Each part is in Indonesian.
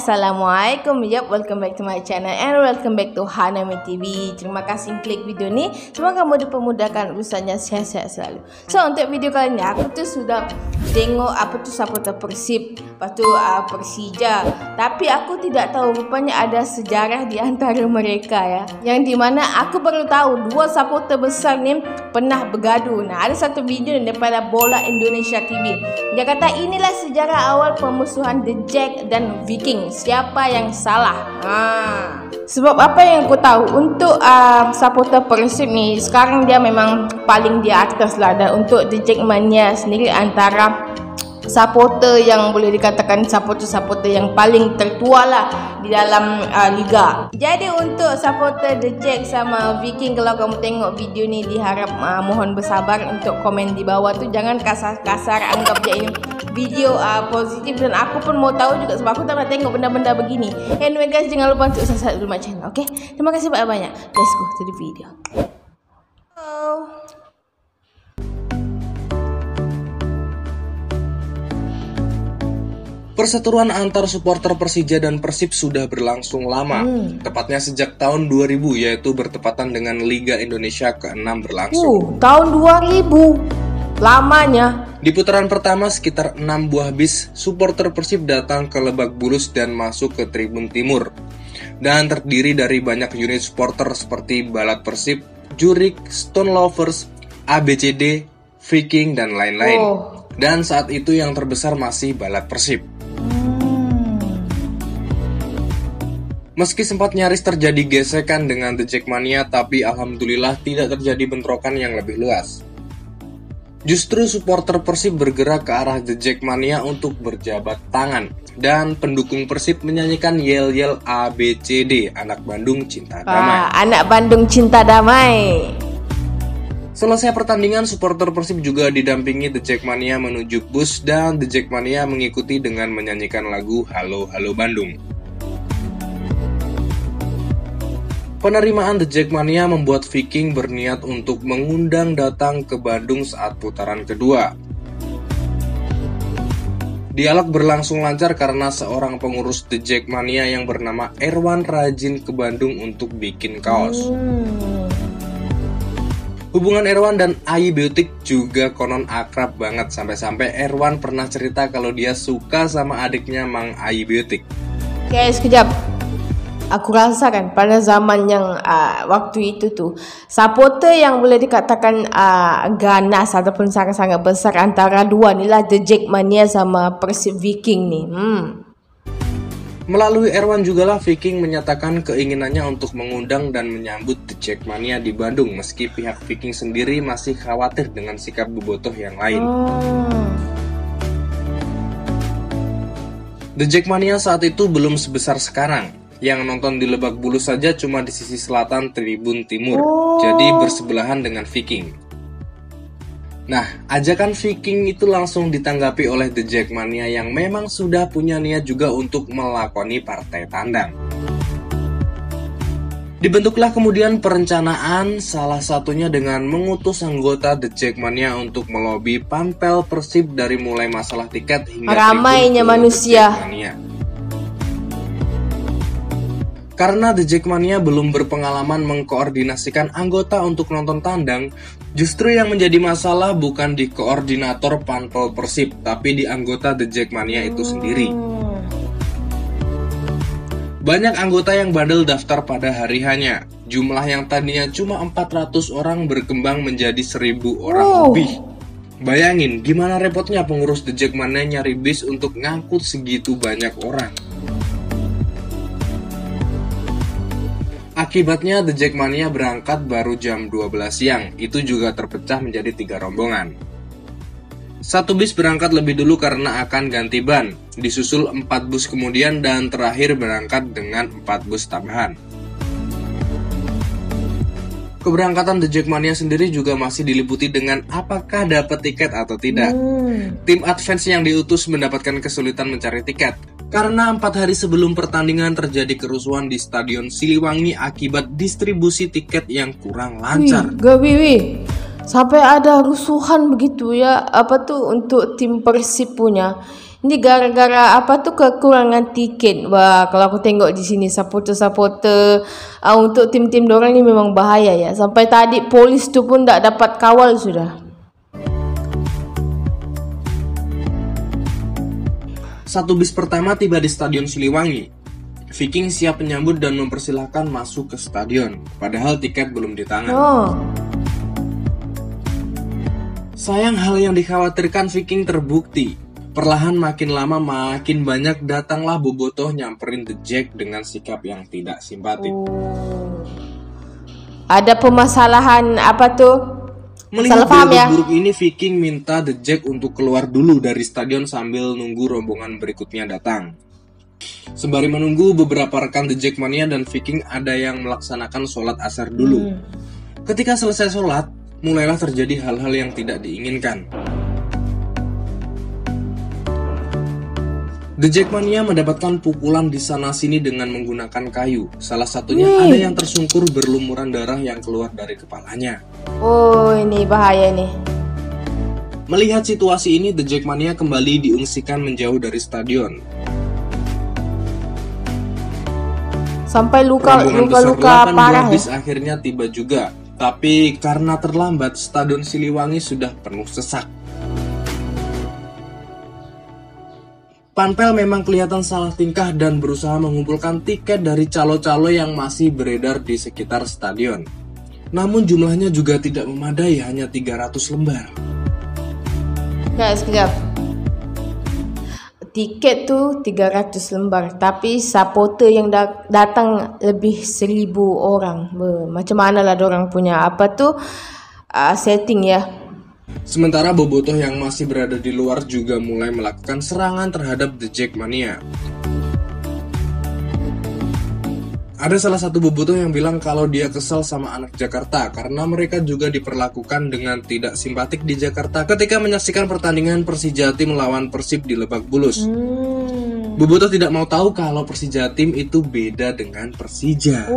Assalamualaikum, welcome back to my channel and welcome back to Hanami TV. Terima kasih klik video ni. Semoga kamu dipermudahkan urusannya, sehat-sehat selalu. So untuk video kali ni aku tu sudah tengok supporter Persib, lepas tu Persija. Tapi aku tidak tahu rupanya ada sejarah di antara mereka ya. Yang di mana aku baru tahu dua supporter besar ni pernah bergaduh. Nah, ada satu video daripada Bola Indonesia TV. Dia kata inilah sejarah awal permusuhan The Jack dan Viking. Siapa yang salah? Sebab apa yang aku tahu untuk supporter Persib ni sekarang dia memang paling di atas lah. Dan untuk The Jack Mania sendiri antara supporter yang boleh dikatakan supporter yang paling tertua lah di dalam liga. Jadi untuk supporter The Jack sama Viking, kalau kamu tengok video ni diharap mohon bersabar untuk komen di bawah tu, jangan kasar-kasar, anggap je ini video positif. Dan aku pun mau tahu juga sebab aku tak pernah tengok benda-benda begini. Anyway guys, jangan lupa untuk subscribe dulu my channel, okay? Terima kasih banyak-banyak. Let's go to the video. Perseteruan antar supporter Persija dan Persib sudah berlangsung lama, tepatnya sejak tahun 2000, yaitu bertepatan dengan Liga Indonesia ke-6 berlangsung. Tahun 2000, lamanya. Di putaran pertama, sekitar 6 buah bis supporter Persib datang ke Lebak Bulus dan masuk ke Tribun Timur. Dan terdiri dari banyak unit supporter seperti Balat Persib, Jurik, Stone Lovers, ABCD, Viking, dan lain-lain. Dan saat itu yang terbesar masih Balat Persib. Meski sempat nyaris terjadi gesekan dengan The Jackmania, tapi alhamdulillah tidak terjadi bentrokan yang lebih luas. Justru supporter Persib bergerak ke arah The Jackmania untuk berjabat tangan, dan pendukung Persib menyanyikan yel-yel ABCD, Anak Bandung Cinta Damai. Anak Bandung Cinta Damai. Selesai pertandingan, supporter Persib juga didampingi The Jackmania menuju bus, dan The Jackmania mengikuti dengan menyanyikan lagu Halo Halo Bandung. Penerimaan The Jackmania membuat Viking berniat untuk mengundang datang ke Bandung saat putaran kedua. Dialog berlangsung lancar karena seorang pengurus The Jackmania yang bernama Erwan rajin ke Bandung untuk bikin kaos. Hubungan Erwan dan Ayi Biotik juga konon akrab banget, sampai-sampai Erwan pernah cerita kalau dia suka sama adiknya Mang Ayi Biotik. Oke, sekejap. Aku rasa kan pada zaman yang waktu itu tuh supporter yang boleh dikatakan ganas ataupun sangat-sangat besar antara dua ni lah The Jackmania sama Persib Viking ni. Melalui Erwan jugalah Viking menyatakan keinginannya untuk mengundang dan menyambut The Jackmania di Bandung, meski pihak Viking sendiri masih khawatir dengan sikap bobotoh yang lain. The Jackmania saat itu belum sebesar sekarang. Yang nonton di Lebak Bulus saja cuma di sisi selatan Tribun Timur, jadi bersebelahan dengan Viking. Nah, ajakan Viking itu langsung ditanggapi oleh The Jackmania yang memang sudah punya niat juga untuk melakoni partai tandang. Dibentuklah kemudian perencanaan, salah satunya dengan mengutus anggota The Jackmania untuk melobi pampel Persib dari mulai masalah tiket hingga ramainya manusia. Karena The Jackmania belum berpengalaman mengkoordinasikan anggota untuk nonton tandang, justru yang menjadi masalah bukan di koordinator pampel Persib, tapi di anggota The Jackmania itu sendiri. Banyak anggota yang bandel daftar pada hari hanya. Jumlah yang tadinya cuma 400 orang berkembang menjadi 1000 orang lebih. Bayangin gimana repotnya pengurus The Jackmania nyari bis untuk ngangkut segitu banyak orang. Akibatnya The Jackmania berangkat baru jam 12 siang, itu juga terpecah menjadi 3 rombongan. Satu bis berangkat lebih dulu karena akan ganti ban, disusul 4 bus kemudian, dan terakhir berangkat dengan 4 bus tambahan. Keberangkatan The Jackmania sendiri juga masih diliputi dengan apakah dapat tiket atau tidak. Tim advance yang diutus mendapatkan kesulitan mencari tiket. Karena 4 hari sebelum pertandingan terjadi kerusuhan di Stadion Siliwangi akibat distribusi tiket yang kurang lancar. Sampai ada rusuhan begitu ya, apa tuh untuk tim Persib punya. Ini gara-gara apa tuh kekurangan tiket. Wah, kalau aku tengok di sini supporter-supporter untuk tim-tim dorang ini memang bahaya ya. Sampai tadi polis tuh pun tak dapat kawal sudah. Satu bis pertama tiba di Stadion Siliwangi. Viking siap menyambut dan mempersilahkan masuk ke stadion, padahal tiket belum di tangan. Sayang, hal yang dikhawatirkan Viking terbukti. Perlahan makin lama makin banyak datanglah bobotoh nyamperin The Jack dengan sikap yang tidak simpatik. Ada permasalahan apa tuh? Melihat dialog buruk ini, Viking minta The Jack untuk keluar dulu dari stadion sambil nunggu rombongan berikutnya datang. Sembari menunggu, beberapa rekan The Jackmania dan Viking ada yang melaksanakan sholat asar dulu. Ketika selesai sholat, mulailah terjadi hal-hal yang tidak diinginkan. The Jackmania mendapatkan pukulan di sana-sini dengan menggunakan kayu. Salah satunya ada yang tersungkur berlumuran darah yang keluar dari kepalanya. Oh, ini bahaya nih. Melihat situasi ini, The Jackmania kembali diungsikan menjauh dari stadion. Sampai luka parah bis akhirnya tiba juga. Tapi karena terlambat, Stadion Siliwangi sudah penuh sesak. Panpel memang kelihatan salah tingkah dan berusaha mengumpulkan tiket dari calo-calo yang masih beredar di sekitar stadion. Namun jumlahnya juga tidak memadai, hanya 300 lembar. Sekejap. Tiket tuh 300 lembar, tapi supporter yang datang lebih 1000 orang. Macam mana lah dorang punya apa tuh setting ya. Sementara bobotoh yang masih berada di luar juga mulai melakukan serangan terhadap The Jackmania. Ada salah satu bobotoh yang bilang kalau dia kesal sama anak Jakarta karena mereka juga diperlakukan dengan tidak simpatik di Jakarta ketika menyaksikan pertandingan Persijatim melawan Persib di Lebak Bulus. Bobotoh tidak mau tahu kalau Persijatim itu beda dengan Persija.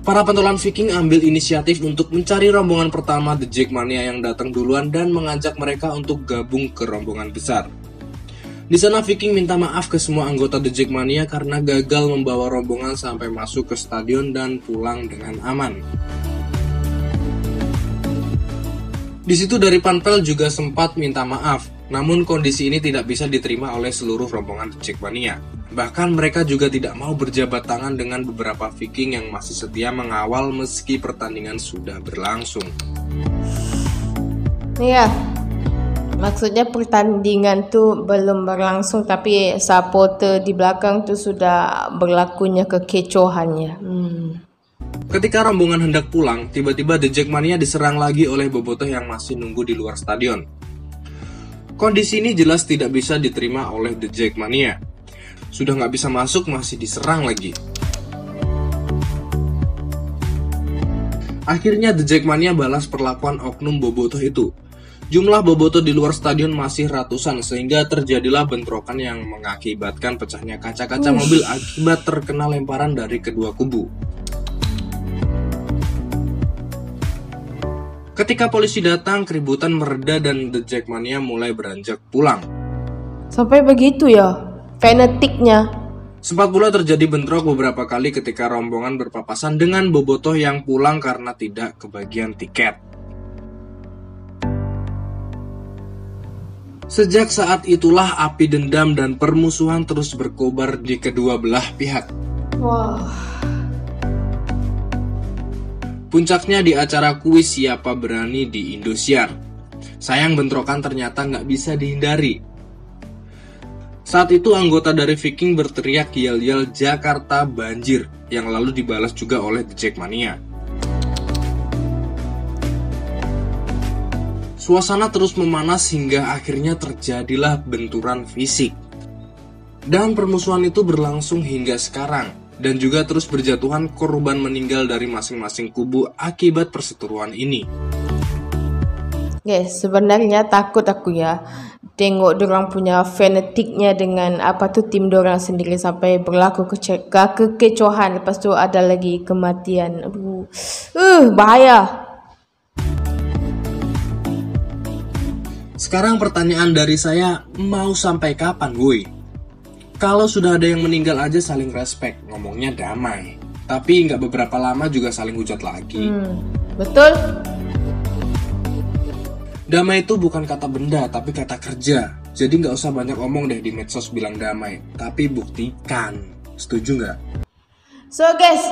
Para pentolan Viking ambil inisiatif untuk mencari rombongan pertama The Jackmania yang datang duluan dan mengajak mereka untuk gabung ke rombongan besar. Di sana Viking minta maaf ke semua anggota The Jackmania karena gagal membawa rombongan sampai masuk ke stadion dan pulang dengan aman. Di situ dari Panpel juga sempat minta maaf, namun kondisi ini tidak bisa diterima oleh seluruh rombongan The Jackmania. Bahkan mereka juga tidak mau berjabat tangan dengan beberapa Viking yang masih setia mengawal meski pertandingan sudah berlangsung. Iya, maksudnya pertandingan tuh belum berlangsung tapi supporter di belakang tuh sudah berlakunya kekecohannya. Ketika rombongan hendak pulang, tiba-tiba The Jackmania diserang lagi oleh bobotoh yang masih nunggu di luar stadion. Kondisi ini jelas tidak bisa diterima oleh The Jackmania. Sudah nggak bisa masuk, masih diserang lagi. Akhirnya The Jackmania balas perlakuan oknum bobotoh itu. Jumlah bobotoh di luar stadion masih ratusan sehingga terjadilah bentrokan yang mengakibatkan pecahnya kaca-kaca mobil akibat terkena lemparan dari kedua kubu. Ketika polisi datang, keributan mereda dan The Jackmania mulai beranjak pulang. Sampai begitu ya? Fanatiknya. Sempat pula terjadi bentrok beberapa kali ketika rombongan berpapasan dengan bobotoh yang pulang karena tidak kebagian tiket. Sejak saat itulah api dendam dan permusuhan terus berkobar di kedua belah pihak. Puncaknya di acara kuis Siapa Berani di Indosiar. Sayang bentrokan ternyata nggak bisa dihindari. Saat itu anggota dari Viking berteriak yel-yel Jakarta banjir yang lalu dibalas juga oleh The Jackmania. Suasana terus memanas hingga akhirnya terjadilah benturan fisik. Dan permusuhan itu berlangsung hingga sekarang dan juga terus berjatuhan korban meninggal dari masing-masing kubu akibat perseteruan ini. Sebenarnya takut aku ya. tengok dorang punya fanatiknya dengan tim dorang sendiri sampai berlaku kekecohan, lepas tu ada lagi kematian. Bahaya. Sekarang pertanyaan dari saya, mau sampai kapan woi? Kalau sudah ada yang meninggal aja saling respect, ngomongnya damai. Tapi nggak beberapa lama juga saling hujat lagi. Betul. Damai itu bukan kata benda, tapi kata kerja. Jadi nggak usah banyak ngomong deh di medsos bilang damai, tapi buktikan. Setuju nggak? So guys,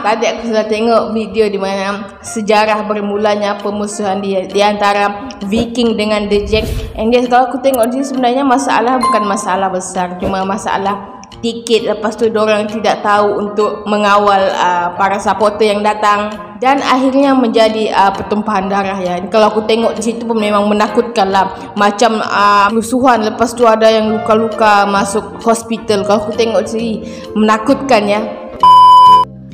tadi aku sudah tengok video di mana sejarah bermulanya permusuhan di antara Viking dengan The Jack. And guys, kalau aku tengok di sebenarnya masalah bukan masalah besar, cuma masalah tiket. Lepas tu dorang tidak tahu untuk mengawal para supporter yang datang dan akhirnya menjadi pertumpahan darah ya. Kalau aku tengok di situ pun memang menakutkan lah, macam kerusuhan, lepas tu ada yang luka-luka masuk hospital. Kalau aku tengok di sini menakutkan ya.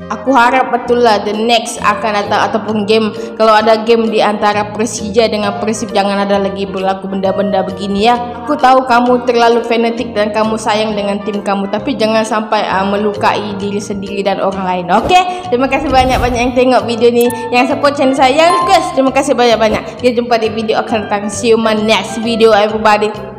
Aku harap betul lah the next akan datang ataupun game, kalau ada game di antara Persija dengan Persib, jangan ada lagi berlaku benda-benda begini ya. Aku tahu kamu terlalu fanatik dan kamu sayang dengan tim kamu, tapi jangan sampai melukai diri sendiri dan orang lain. Oke, terima kasih banyak-banyak yang tengok video ni, yang support channel saya, guys. Terima kasih banyak-banyak. Kita jumpa di video akan datang. See you my next video everybody.